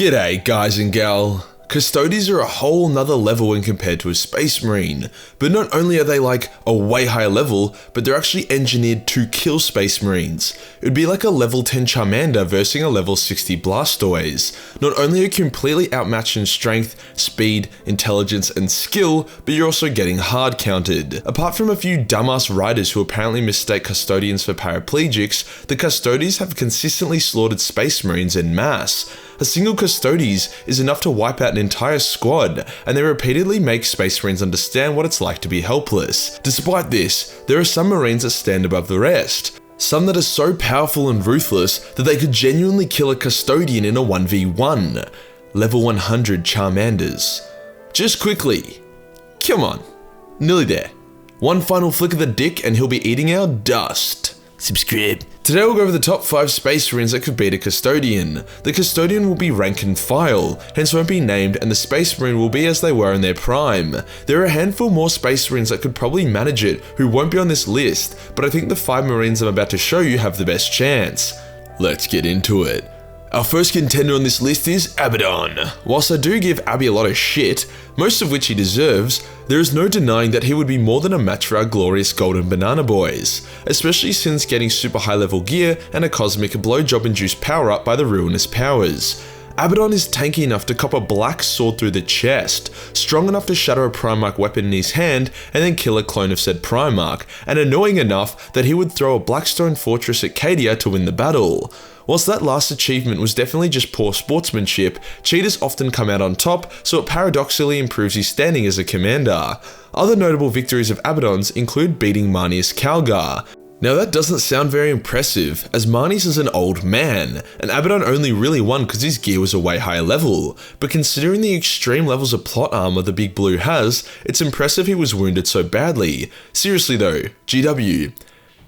G'day guys and gal. Custodes are a whole nother level when compared to a Space Marine, but not only are they like a way higher level, but they're actually engineered to kill Space Marines. It would be like a level 10 Charmander versus a level 60 Blastoise. Not only are you completely outmatched in strength, speed, intelligence and skill, but you're also getting hard counted. Apart from a few dumbass riders who apparently mistake Custodians for paraplegics, the Custodes have consistently slaughtered Space Marines en masse. A single Custodes is enough to wipe out an entire squad, and they repeatedly make Space Marines understand what it's like to be helpless. Despite this, there are some Marines that stand above the rest. Some that are so powerful and ruthless that they could genuinely kill a Custodian in a 1v1. Level 100 Charmanders. Just quickly. Come on. Nearly there. One final flick of the dick and he'll be eating our dust. Subscribe. Today we'll go over the top 5 Space Marines that could beat a Custodian. The Custodian will be rank and file, hence won't be named, and the Space Marine will be as they were in their prime. There are a handful more Space Marines that could probably manage it who won't be on this list, but I think the 5 Marines I'm about to show you have the best chance. Let's get into it. Our first contender on this list is Abaddon. Whilst I do give Abby a lot of shit, most of which he deserves, there is no denying that he would be more than a match for our glorious golden banana boys, especially since getting super high level gear and a cosmic blowjob induced power up by the ruinous powers. Abaddon is tanky enough to cop a black sword through the chest, strong enough to shatter a Primarch weapon in his hand and then kill a clone of said Primarch, and annoying enough that he would throw a Blackstone fortress at Cadia to win the battle. Whilst that last achievement was definitely just poor sportsmanship, cheaters often come out on top, so it paradoxically improves his standing as a commander. Other notable victories of Abaddon's include beating Marneus Calgar. Now that doesn't sound very impressive, as Marneus is an old man, and Abaddon only really won because his gear was a way higher level, but considering the extreme levels of plot armor the Big Blue has, it's impressive he was wounded so badly. Seriously though, GW,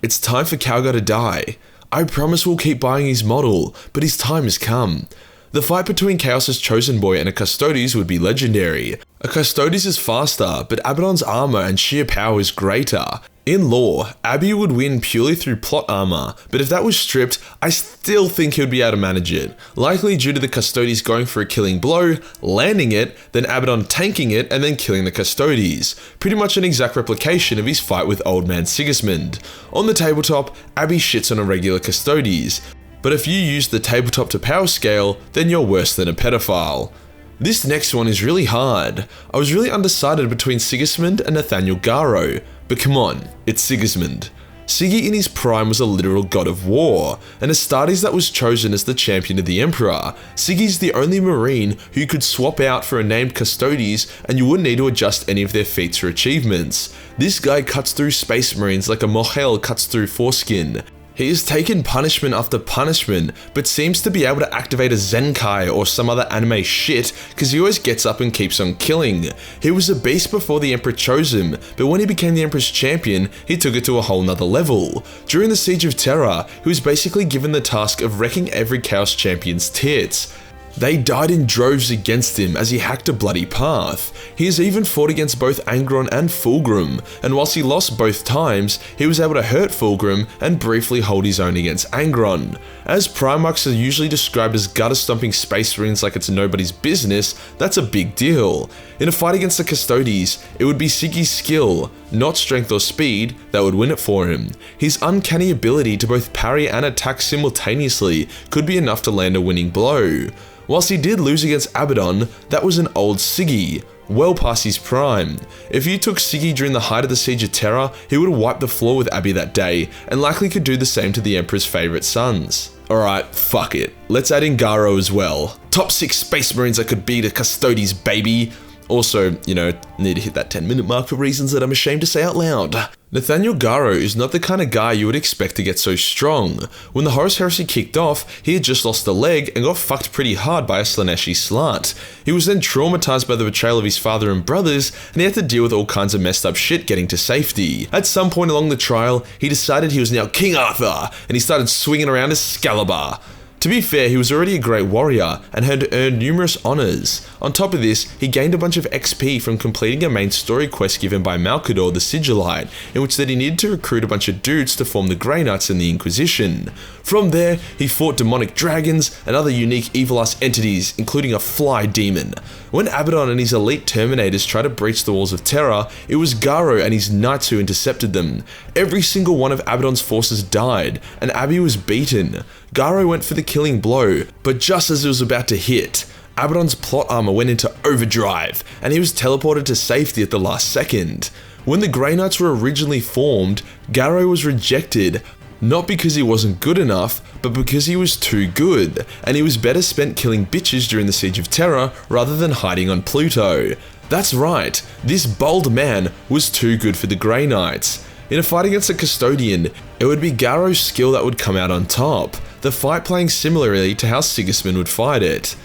it's time for Calgar to die. I promise we'll keep buying his model, but his time has come. The fight between Chaos's Chosen Boy and a Custodes would be legendary. A Custodes is faster, but Abaddon's armor and sheer power is greater. In lore, Abby would win purely through plot armor, but if that was stripped, I still think he would be able to manage it. Likely due to the Custodes going for a killing blow, landing it, then Abaddon tanking it, and then killing the Custodes. Pretty much an exact replication of his fight with Old Man Sigismund. On the tabletop, Abby shits on a regular Custodes, but if you use the tabletop to power scale, then you're worse than a pedophile. This next one is really hard. I was really undecided between Sigismund and Nathaniel Garrow, but come on, it's Sigismund. Siggy in his prime was a literal god of war, and Astartes that was chosen as the champion of the Emperor. Siggy's the only Marine who you could swap out for a named Custodes and you wouldn't need to adjust any of their feats or achievements. This guy cuts through Space Marines like a Mohel cuts through foreskin. He has taken punishment after punishment, but seems to be able to activate a Zenkai or some other anime shit because he always gets up and keeps on killing. He was a beast before the Emperor chose him, but when he became the Emperor's champion, he took it to a whole nother level. During the Siege of Terra, he was basically given the task of wrecking every Chaos champion's tits. They died in droves against him as he hacked a bloody path. He has even fought against both Angron and Fulgrim, and whilst he lost both times, he was able to hurt Fulgrim and briefly hold his own against Angron. As Primarchs are usually described as gutter-stomping Space Marines like it's nobody's business, that's a big deal. In a fight against the Custodes, it would be Siggy's skill, not strength or speed, that would win it for him. His uncanny ability to both parry and attack simultaneously could be enough to land a winning blow. Whilst he did lose against Abaddon, that was an old Siggy, well past his prime. If you took Siggy during the height of the Siege of Terra, he would have wiped the floor with Abby that day, and likely could do the same to the Emperor's favourite sons. Alright, fuck it. Let's add in Garrow as well. Top 6 Space Marines that could beat a Custodes, baby. Also, need to hit that 10-minute mark for reasons that I'm ashamed to say out loud. Nathaniel Garrow is not the kind of guy you would expect to get so strong. When the Horus Heresy kicked off, he had just lost a leg and got fucked pretty hard by a Slaneshi slut. He was then traumatized by the betrayal of his father and brothers, and he had to deal with all kinds of messed up shit getting to safety. At some point along the trial, he decided he was now King Arthur, and he started swinging around Excalibur. To be fair, he was already a great warrior and had earned numerous honours. On top of this, he gained a bunch of XP from completing a main story quest given by Malcador the Sigillite, in which that he needed to recruit a bunch of dudes to form the Grey Knights in the Inquisition. From there, he fought demonic dragons and other unique evil-ass entities, including a fly demon. When Abaddon and his elite Terminators tried to breach the walls of Terror, it was Garrow and his knights who intercepted them. Every single one of Abaddon's forces died, and Abby was beaten. Garrow went for the killing blow, but just as it was about to hit, Abaddon's plot armor went into overdrive, and he was teleported to safety at the last second. When the Grey Knights were originally formed, Garrow was rejected, not because he wasn't good enough, but because he was too good, and he was better spent killing bitches during the Siege of Terror rather than hiding on Pluto. That's right, this bold man was too good for the Grey Knights. In a fight against a Custodian, it would be Garrow's skill that would come out on top, the fight playing similarly to how Sigismund would fight it.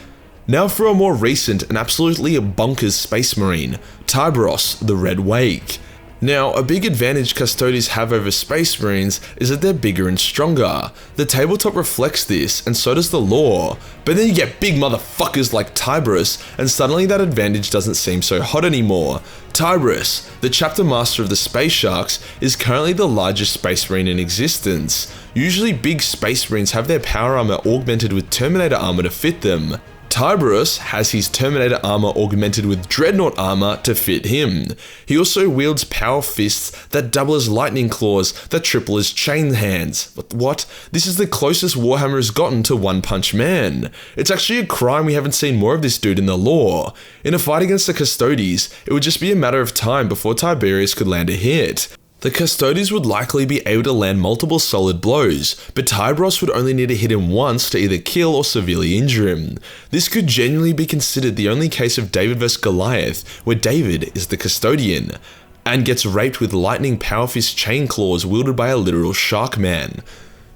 Now for a more recent and absolutely bonkers Space Marine, Tyberos, the Red Wake. Now, a big advantage Custodes have over Space Marines is that they're bigger and stronger. The tabletop reflects this, and so does the lore. But then you get big motherfuckers like Tyberos, and suddenly that advantage doesn't seem so hot anymore. Tyberos, the chapter master of the Space Sharks, is currently the largest Space Marine in existence. Usually big Space Marines have their power armor augmented with Terminator armor to fit them. Tyberos has his Terminator armor augmented with Dreadnought armor to fit him. He also wields power fists that double as lightning claws, that triple as chain hands. What? This is the closest Warhammer has gotten to One Punch Man. It's actually a crime we haven't seen more of this dude in the lore. In a fight against the Custodes, it would just be a matter of time before Tiberius could land a hit. The Custodes would likely be able to land multiple solid blows, but Tyberos would only need to hit him once to either kill or severely injure him. This could genuinely be considered the only case of David vs Goliath, where David is the Custodian, and gets raped with lightning power fist chain claws wielded by a literal shark man.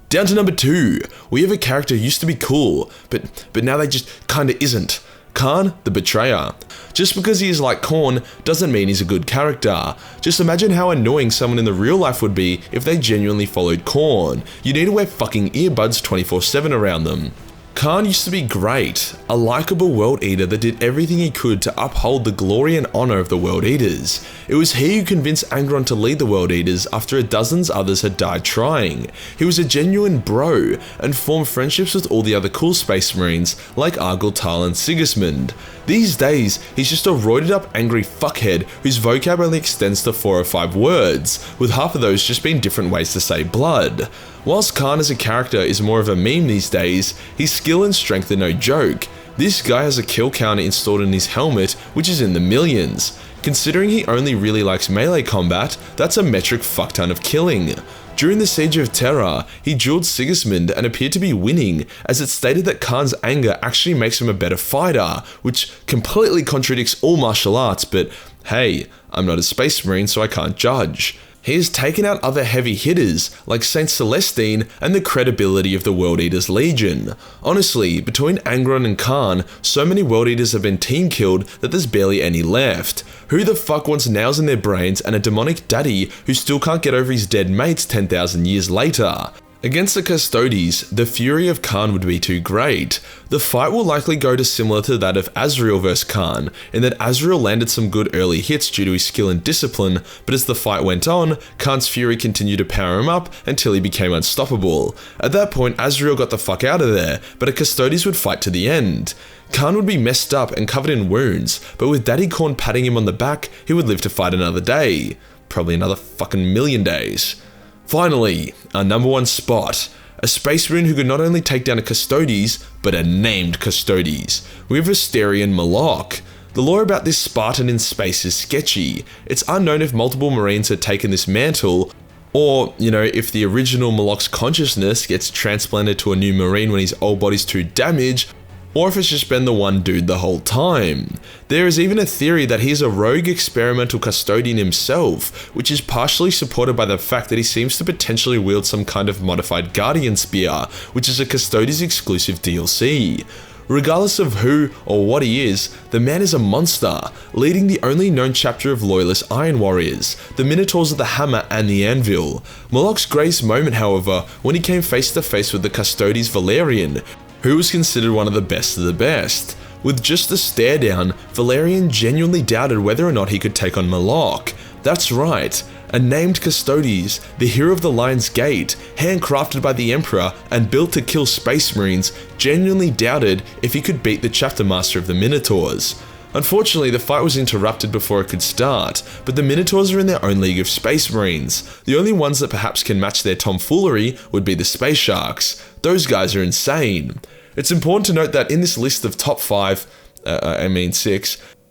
Down to number 2, we have a character who used to be cool, but now they just kinda isn't. Khan, the Betrayer. Just because he is like Korn doesn't mean he's a good character. Just imagine how annoying someone in the real life would be if they genuinely followed Korn. You need to wear fucking earbuds 24/7 around them. Khan used to be great, a likable World Eater that did everything he could to uphold the glory and honor of the World Eaters. It was he who convinced Angron to lead the World Eaters after dozens others had died trying. He was a genuine bro, and formed friendships with all the other cool Space Marines like Argyll, Tal and Sigismund. These days, he's just a roided up angry fuckhead whose vocab only extends to 4 or 5 words, with half of those just being different ways to say blood. Whilst Khan as a character is more of a meme these days, his skill and strength are no joke. This guy has a kill counter installed in his helmet, which is in the millions. Considering he only really likes melee combat, that's a metric fuckton of killing. During the Siege of Terror, he dueled Sigismund and appeared to be winning, as it stated that Khan's anger actually makes him a better fighter, which completely contradicts all martial arts, but hey, I'm not a Space Marine so I can't judge. He has taken out other heavy hitters like Saint Celestine and the credibility of the World Eaters Legion. Honestly, between Angron and Khan, so many World Eaters have been team killed that there's barely any left. Who the fuck wants nails in their brains and a demonic daddy who still can't get over his dead mates 10,000 years later? Against the Custodes, the fury of Khan would be too great. The fight will likely go to similar to that of Azrael vs Khan, in that Azrael landed some good early hits due to his skill and discipline, but as the fight went on, Khan's fury continued to power him up until he became unstoppable. At that point, Azrael got the fuck out of there, but a Custodes would fight to the end. Khan would be messed up and covered in wounds, but with Daddy Korn patting him on the back, he would live to fight another day. Probably another fucking million days. Finally, our number 1 spot, a Space Marine who could not only take down a Custodes, but a named Custodes. We have Asterion Malok. The lore about this Spartan in space is sketchy. It's unknown if multiple Marines had taken this mantle, or, if the original Malok's consciousness gets transplanted to a new Marine when his old body's too damaged, or if it's just been the one dude the whole time. There is even a theory that he is a rogue experimental Custodian himself, which is partially supported by the fact that he seems to potentially wield some kind of modified Guardian Spear, which is a Custodes exclusive DLC. Regardless of who or what he is, the man is a monster, leading the only known chapter of Loyalist Iron Warriors, the Minotaurs of the Hammer and the Anvil. Malok's greatest moment, however, when he came face to face with the Custodes Valerian, who was considered one of the best of the best. With just a stare down, Valerian genuinely doubted whether or not he could take on Malok. That's right, and named Custodes, the hero of the Lion's Gate, handcrafted by the Emperor and built to kill Space Marines, genuinely doubted if he could beat the Chapter Master of the Minotaurs. Unfortunately, the fight was interrupted before it could start, but the Minotaurs are in their own league of Space Marines. The only ones that perhaps can match their tomfoolery would be the Space Sharks. Those guys are insane. It's important to note that in this list of top 6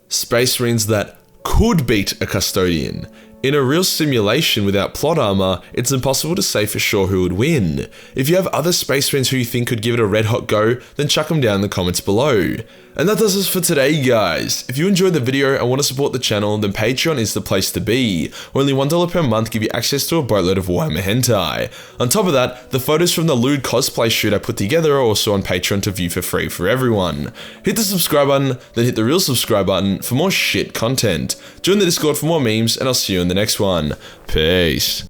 Space Marines that could beat a Custodian. In a real simulation without plot armor, it's impossible to say for sure who would win. If you have other Space Marines who you think could give it a red hot go, then chuck them down in the comments below. And that does us for today, guys. If you enjoyed the video and want to support the channel, then Patreon is the place to be. Only $1 per month give you access to a boatload of Warhammer hentai. On top of that, the photos from the lewd cosplay shoot I put together are also on Patreon to view for free for everyone. Hit the subscribe button, then hit the real subscribe button for more shit content. Join the Discord for more memes, and I'll see you in the next one. Peace.